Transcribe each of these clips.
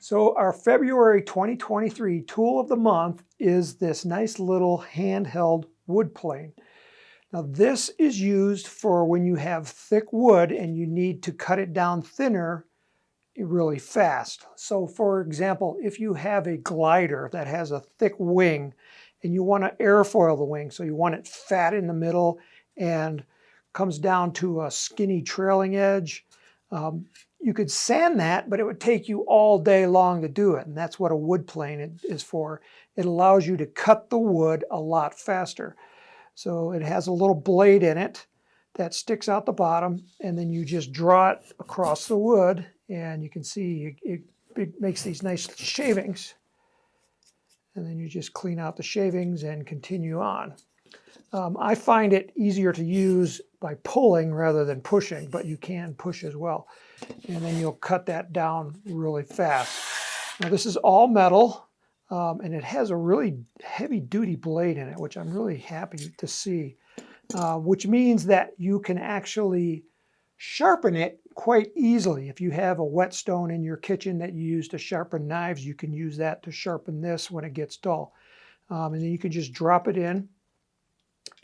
So our February 2023 tool of the month is this nice little handheld wood plane. Now this is used for when you have thick wood and you need to cut it down thinner really fast. So for example, if you have a glider that has a thick wing and you want to airfoil the wing, so you want it fat in the middle and comes down to a skinny trailing edge, you could sand that, but it would take you all day long to do it, and that's what a wood plane is for. It allows you to cut the wood a lot faster. So it has a little blade in it that sticks out the bottom, and then you just draw it across the wood, and you can see it makes these nice shavings. And then you just clean out the shavings and continue on. I find it easier to use by pulling rather than pushing, but you can push as well. And then you'll cut that down really fast. Now this is all metal, and it has a really heavy-duty blade in it, which I'm really happy to see, which means that you can actually sharpen it quite easily. If you have a whetstone in your kitchen that you use to sharpen knives, you can use that to sharpen this when it gets dull. And then you can just drop it in,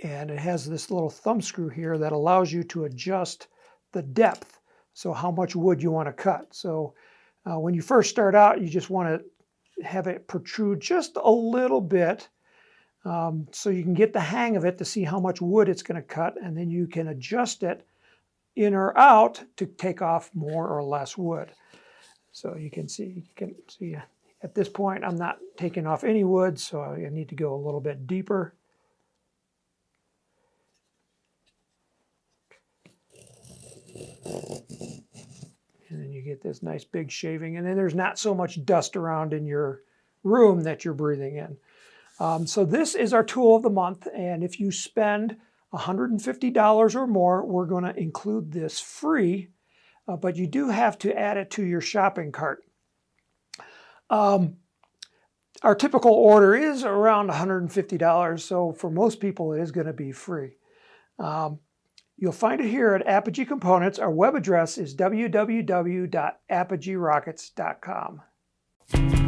and it has this little thumb screw here that allows you to adjust the depth, so how much wood you want to cut. So when you first start out, you just want to have it protrude just a little bit, so you can get the hang of it to see how much wood it's going to cut, and then you can adjust it in or out to take off more or less wood. So you can see at this point I'm not taking off any wood, so I need to go a little bit deeper. And then you get this nice big shaving, and then there's not so much dust around in your room that you're breathing in. So this is our tool of the month, and if you spend $150 or more, we're going to include this free, but you do have to add it to your shopping cart. Our typical order is around $150, so for most people it is going to be free. You'll find it here at Apogee Components. Our web address is www.apogeerockets.com.